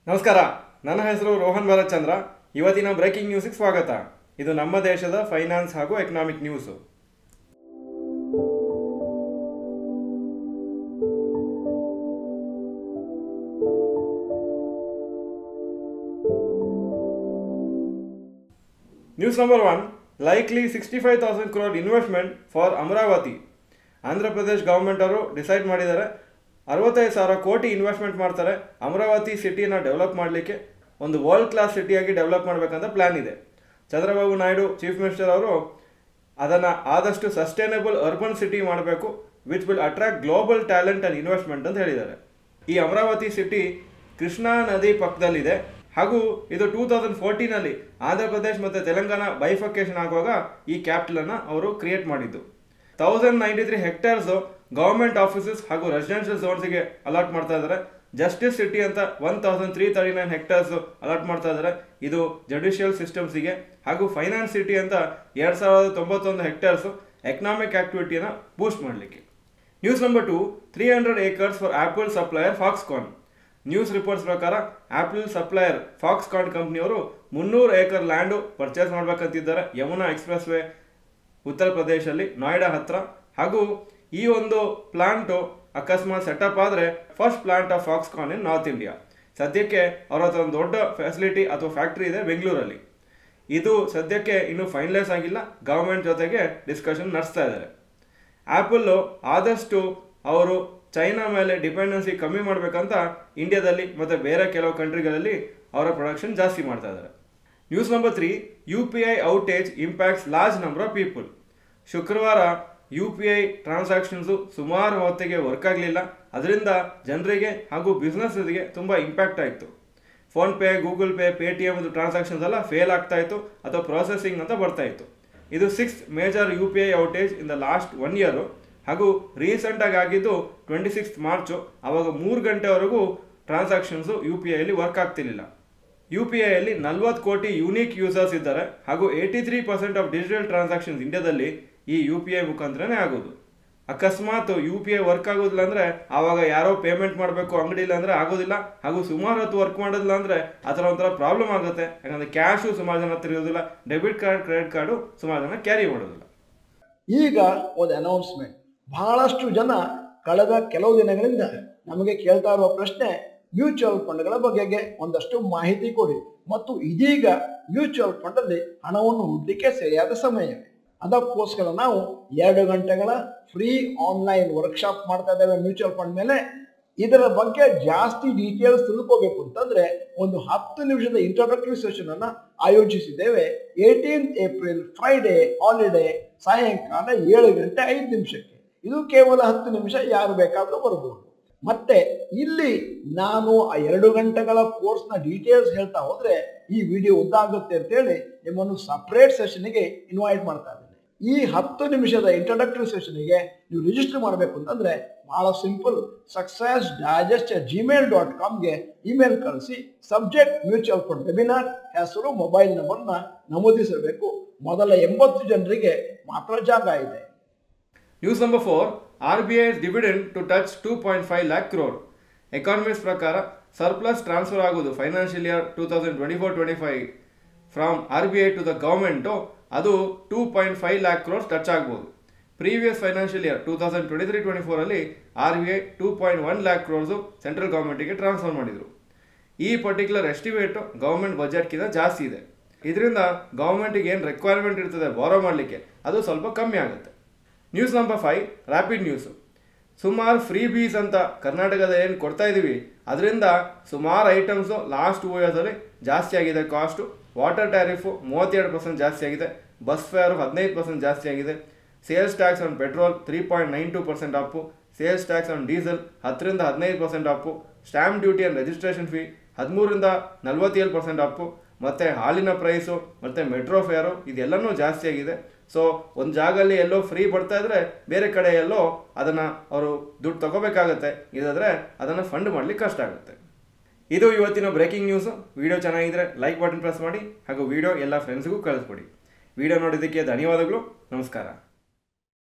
ನಮಸ್ಕಾರ, ನನ್ನ ಹೆಸರು ರೋಹನ್ ಭರತ್ಚಂದ್ರ. ಇವತ್ತಿನ ಬ್ರೇಕಿಂಗ್ ನ್ಯೂಸ್ಗೆ ಸ್ವಾಗತ. ಇದು ನಮ್ಮ ದೇಶದ ಫೈನಾನ್ಸ್ ಹಾಗೂ economic news. News number 1, likely 65,000 crore investment for Amaravati. Andhra Pradesh government ಅವರು ಡಿಸೈಡ್ ಮಾಡಿದ್ದಾರೆ 65,000 ಕೋಟಿ ಇನ್ವೆಸ್ಟ್ಮೆಂಟ್ ಮಾಡ್ತಾರೆ. ಅಮರಾವತಿ ಸಿಟಿನ ಡೆವಲಪ್ ಮಾಡಲಿಕ್ಕೆ ಒಂದು ವರ್ಲ್ಡ್ ಕ್ಲಾಸ್ ಸಿಟಿಯಾಗಿ ಡೆವಲಪ್ ಮಾಡಬೇಕಂತ ಪ್ಲ್ಯಾನ್ ಇದೆ. ಚಂದ್ರಬಾಬು ನಾಯ್ಡು ಚೀಫ್ ಮಿನಿಸ್ಟರ್ ಅವರು ಅದನ್ನು ಆದಷ್ಟು ಸಸ್ಟೈನಬಲ್ ಅರ್ಬನ್ ಸಿಟಿ ಮಾಡಬೇಕು, which will attract global talent and investment ಅಂತ ಹೇಳಿದ್ದಾರೆ. ಈ ಅಮರಾವತಿ ಸಿಟಿ ಕೃಷ್ಣಾ ನದಿ ಪಕ್ಕದಲ್ಲಿದೆ ಹಾಗೂ ಇದು 2014ನಲ್ಲಿ ಆಂಧ್ರ ಪ್ರದೇಶ್ ಮತ್ತು ತೆಲಂಗಾಣ ಬೈಫರ್ಕೇಷನ್ ಆಗುವಾಗ ಈ ಕ್ಯಾಪಿಟಲನ್ನು ಅವರು ಕ್ರಿಯೇಟ್ ಮಾಡಿದ್ದು. 1093 ಹೆಕ್ಟೇರ್ಸು ಗೌರ್ಮೆಂಟ್ ಆಫೀಸಸ್ ಹಾಗೂ ರೆಸಿಡೆನ್ಷಿಯಲ್ ಝೋನ್ಸ್ಗೆ ಅಲಾಟ್ ಮಾಡ್ತಾ ಇದ್ದಾರೆ. ಜಸ್ಟಿಸ್ ಸಿಟಿ ಅಂತ 1339 ಹೆಕ್ಟೇರ್ಸು ಅಲಾಟ್ ಮಾಡ್ತಾ ಇದ್ದಾರೆ, ಇದು ಜುಡಿಷಿಯಲ್ ಸಿಸ್ಟಮ್ಸಿಗೆ. ಹಾಗೂ ಫೈನಾನ್ಸ್ ಸಿಟಿ ಅಂತ 2091 ಹೆಕ್ಟೇರ್ಸು ಎಕನಾಮಿಕ್ ಆಕ್ಟಿವಿಟಿಯನ್ನು ಬೂಸ್ಟ್ ಮಾಡಲಿಕ್ಕೆ. News number 2, 300 acres for Apple supplier Foxconn. News reports ಪ್ರಕಾರ ಆ್ಯಪಲ್ ಸಪ್ಲೈಯರ್ ಫಾಕ್ಸ್ಕಾನ್ ಕಂಪ್ನಿಯವರು 300 acre ಲ್ಯಾಂಡು ಪರ್ಚೇಸ್ ಮಾಡಬೇಕಂತಿದ್ದಾರೆ ಯಮುನಾ ಎಕ್ಸ್ಪ್ರೆಸ್ ವೇ ಉತ್ತರ ಪ್ರದೇಶಲ್ಲಿ ನೋಯ್ಡಾ ಹತ್ರ. ಹಾಗೂ ಈ ಒಂದು ಪ್ಲಾಂಟು ಅಕಸ್ಮಾತ್ ಸೆಟಪ್ ಆದರೆ first plant of Foxconn in north India. ಸದ್ಯಕ್ಕೆ ಅವ್ರ ಹತ್ರ ಒಂದು ದೊಡ್ಡ ಫೆಸಿಲಿಟಿ ಅಥವಾ ಫ್ಯಾಕ್ಟ್ರಿ ಇದೆ ಬೆಂಗಳೂರಲ್ಲಿ. ಇದು ಸದ್ಯಕ್ಕೆ ಇನ್ನೂ ಫೈನಲೈಸ್ ಆಗಿಲ್ಲ, ಗೌರ್ಮೆಂಟ್ ಜೊತೆಗೆ ಡಿಸ್ಕಷನ್ ನಡೆಸ್ತಾ ಇದ್ದಾರೆ. ಆ್ಯಪಲ್ಲು ಆದಷ್ಟು ಅವರು ಚೈನಾ ಮೇಲೆ ಡಿಪೆಂಡೆನ್ಸಿ ಕಮ್ಮಿ ಮಾಡಬೇಕಂತ ಇಂಡಿಯಾದಲ್ಲಿ ಮತ್ತು ಬೇರೆ ಕೆಲವು ಕಂಟ್ರಿಗಳಲ್ಲಿ ಅವರ ಪ್ರೊಡಕ್ಷನ್ ಜಾಸ್ತಿ ಮಾಡ್ತಾ ಇದ್ದಾರೆ. News number 3, UPI outage impacts large number of people. ಶುಕ್ರವಾರ UPI ಟ್ರಾನ್ಸಾಕ್ಷನ್ಸು ಸುಮಾರು ಹೊತ್ತಿಗೆ ವರ್ಕ್ ಆಗಲಿಲ್ಲ. ಅದರಿಂದ ಜನರಿಗೆ ಹಾಗೂ ಬಿಸ್ನೆಸ್ಗೆ ತುಂಬ ಇಂಪ್ಯಾಕ್ಟ್ ಆಯಿತು. PhonePe, Google Pay, Paytm transactions ಎಲ್ಲ ಫೇಲ್ ಆಗ್ತಾ ಇತ್ತು ಅಥವಾ ಪ್ರೊಸೆಸಿಂಗ್ ಅಂತ ಬರ್ತಾ ಇತ್ತು. ಇದು 6th major UPI outage in the last 1 year. ಹಾಗೂ ರೀಸೆಂಟಾಗಿ ಆಗಿದ್ದು 26th ಮಾರ್ಚು. ಆವಾಗ 3 ಗಂಟೆವರೆಗೂ ಟ್ರಾನ್ಸಾಕ್ಷನ್ಸು UPIಯಲ್ಲಿ ವರ್ಕ್ ಆಗ್ತಿರ್ಲಿಲ್ಲ. UPIಯಲ್ಲಿ 40 ಕೋಟಿ ಯೂನಿಕ್ ಯೂಸರ್ಸ್ ಇದ್ದಾರೆ ಹಾಗೂ 83% ಆಫ್ ಡಿಜಿಟಲ್ ಟ್ರಾನ್ಸಾಕ್ಷನ್ಸ್ ಇಂಡಿಯಾದಲ್ಲಿ ಈ UPI ಮುಖಾಂತರನೇ ಆಗೋದು. ಅಕಸ್ಮಾತ್ UPI ವರ್ಕ್ ಆಗೋದಿಲ್ಲ ಅಂದರೆ ಆವಾಗ ಯಾರೋ ಪೇಮೆಂಟ್ ಮಾಡಬೇಕು ಅಂಗಡಿಲ್ಲ ಅಂದರೆ ಆಗೋದಿಲ್ಲ. ಹಾಗೂ ಸುಮಾರು ಹೊತ್ತು ವರ್ಕ್ ಮಾಡೋದಿಲ್ಲ ಅಂದರೆ ಆ ಥರ ಒಂಥರ ಪ್ರಾಬ್ಲಮ್ ಆಗುತ್ತೆ. ಯಾಕಂದರೆ ಕ್ಯಾಶು ಸುಮಾರು ಜನ ಹತ್ರ ಇರೋದಿಲ್ಲ, ಡೆಬಿಟ್ ಕಾರ್ಡ್, ಕ್ರೆಡಿಟ್ ಕಾರ್ಡು ಸುಮಾರು ಜನ ಕ್ಯಾರಿ ಮಾಡೋದಿಲ್ಲ. ಈಗ ಒಂದು ಅನೌನ್ಸ್ಮೆಂಟ್. ಬಹಳಷ್ಟು ಜನ ಕಳೆದ ಕೆಲವು ದಿನಗಳಿಂದ ನಮಗೆ ಕೇಳ್ತಾ ಇರುವ ಪ್ರಶ್ನೆ, ಮ್ಯೂಚುವಲ್ ಫಂಡ್ಗಳ ಬಗೆಗೆ ಒಂದಷ್ಟು ಮಾಹಿತಿ ಕೊಡಿ ಮತ್ತು ಇದೀಗ ಮ್ಯೂಚುವಲ್ ಫಂಡಲ್ಲಿ ಹಣವನ್ನು ಹೂಡಲಿಕ್ಕೆ ಸರಿಯಾದ ಸಮಯವೇ. ಅದಕ್ಕೋಸ್ಕರ ನಾವು 2 ಗಂಟೆಗಳ ಫ್ರೀ ಆನ್ಲೈನ್ ವರ್ಕ್ಶಾಪ್ ಮಾಡ್ತಾ ಇದ್ದೇವೆ ಮ್ಯೂಚುವಲ್ ಫಂಡ್ ಮೇಲೆ. ಇದರ ಬಗ್ಗೆ ಜಾಸ್ತಿ ಡೀಟೇಲ್ಸ್ ತಿಳ್ಕೋಬೇಕು ಅಂತಂದ್ರೆ ಒಂದು 10 ನಿಮಿಷದ ಇಂಟ್ರೊಡಕ್ಟರಿ ಸೆಷನ್ ಅನ್ನ ಆಯೋಜಿಸಿದ್ದೇವೆ. 18th ಏಪ್ರಿಲ್ ಫ್ರೈಡೇ ಹಾಲಿಡೇ ಸಾಯಂಕಾಲ 7:05 ಇದು ಕೇವಲ 10 ನಿಮಿಷ, ಯಾರು ಬೇಕಾದರೂ ಬರ್ಬೋದು. ಮತ್ತೆ ಇಲ್ಲಿ ನಾನು ಆ 2 ಗಂಟೆಗಳ ಕೋರ್ಸ್ನ ಡೀಟೇಲ್ಸ್ ಹೇಳ್ತಾ ಹೋದ್ರೆ ಈ ವಿಡಿಯೋ ಉದ್ದಾಗುತ್ತೆ ಅಂತೇಳಿ ನಿಮ್ಮನ್ನು ಸಪ್ರೇಟ್ ಸೆಷನ್ಗೆ ಇನ್ವೈಟ್ ಮಾಡ್ತಾ ಇದ್ದೀನಿ. ಈ 10 ನಿಮಿಷದ ಇಂಟ್ರೊಡಕ್ಟರಿ ಸೆಷನ್ಗೆ ನೀವು ರಿಜಿಸ್ಟರ್ ಮಾಡಬೇಕು ಅಂತಂದ್ರೆ ಬಹಳ ಸಿಂಪಲ್. successdigest@gmail.comಗೆ ಇಮೇಲ್ ಕಳಿಸಿ, ಸಬ್ಜೆಕ್ಟ್ ಮ್ಯೂಚುವಲ್ ಫಂಡ್ ವೆಬಿನಾರ್, ಹೆಸರು, ಮೊಬೈಲ್ ನಂಬರ್ನ ನಮೂದಿಸಬೇಕು. ಮೊದಲ 80 ಜನರಿಗೆ ಮಾತ್ರ ಜಾಗ ಇದೆ. News number 4, RBI's dividend to touch 2.5 lakh crore. Economist ಪ್ರಕಾರ ಸರ್ಪ್ಲಸ್ ಟ್ರಾನ್ಸ್ಫರ್ ಆಗೋದು financial year 2024-25 from RBI to the government ಅದು 2.5 lakh crores ಟಚ್ ಆಗ್ಬೋದು. Previous financial year 2023-24 RBI 2.1 lakh crores central ಗೌರ್ಮೆಂಟಿಗೆ ಟ್ರಾನ್ಸ್ಫರ್ ಮಾಡಿದರು. ಈ ಪರ್ಟಿಕ್ಯುಲರ್ ಎಸ್ಟಿಮೇಟು ಗೌರ್ಮೆಂಟ್ ಬಜೆಟ್ಗಿಂತ ಜಾಸ್ತಿ ಇದೆ. ಇದರಿಂದ ಗೌರ್ಮೆಂಟಿಗೆ ಏನು ರಿಕ್ವೈರ್ಮೆಂಟ್ ಇರ್ತದೆ ಬಾರೋ ಮಾಡಲಿಕ್ಕೆ ಅದು ಸ್ವಲ್ಪ ಕಮ್ಮಿ ಆಗುತ್ತೆ. News number 5, rapid news. ಸುಮಾರು ಫ್ರೀ ಬೀಸ್ ಅಂತ ಕರ್ನಾಟಕದ ಏನು ಕೊಡ್ತಾ ಇದ್ದೀವಿ ಅದರಿಂದ ಸುಮಾರು ಐಟಮ್ಸು ಲಾಸ್ಟ್ 2 yearsಲ್ಲಿ ಜಾಸ್ತಿ ಆಗಿದೆ. ಕಾಸ್ಟು ವಾಟರ್ ಟ್ಯಾರಿಫು 32% ಜಾಸ್ತಿ ಆಗಿದೆ, ಬಸ್ ಫೇರು 15% ಜಾಸ್ತಿ ಆಗಿದೆ, sales tax on petrol 3.92% Appu, sales tax on diesel 10-15% Appu, stamp duty and registration fee 13-47% Appu, ಮತ್ತು ಹಾಲಿನ ಪ್ರೈಸು ಮತ್ತು ಮೆಟ್ರೋ ಫೇರು ಇದೆಲ್ಲನೂ ಜಾಸ್ತಿ ಆಗಿದೆ. ಸೊ ಒಂದು ಜಾಗದಲ್ಲಿ ಎಲ್ಲೋ ಫ್ರೀ ಬರ್ತಾ ಇದ್ರೆ ಬೇರೆ ಕಡೆ ಎಲ್ಲೋ ಅದನ್ನು ಅವರು ದುಡ್ಡು ತಗೋಬೇಕಾಗತ್ತೆ. ಇದಾದರೆ ಅದನ್ನು ಫಂಡ್ ಮಾಡಲಿಕ್ಕೆ ಕಷ್ಟ ಆಗುತ್ತೆ. ಇದು ಇವತ್ತಿನ ಬ್ರೇಕಿಂಗ್ ನ್ಯೂಸು. ವಿಡಿಯೋ ಚೆನ್ನಾಗಿದ್ರೆ ಲೈಕ್ ಬಟನ್ ಪ್ರೆಸ್ ಮಾಡಿ ಹಾಗೂ ವಿಡಿಯೋ ಎಲ್ಲ ಫ್ರೆಂಡ್ಸ್ಗೂ ಕಳಿಸ್ಕೊಡಿ. ವಿಡಿಯೋ ನೋಡಿದ್ದಕ್ಕೆ ಧನ್ಯವಾದಗಳು. ನಮಸ್ಕಾರ.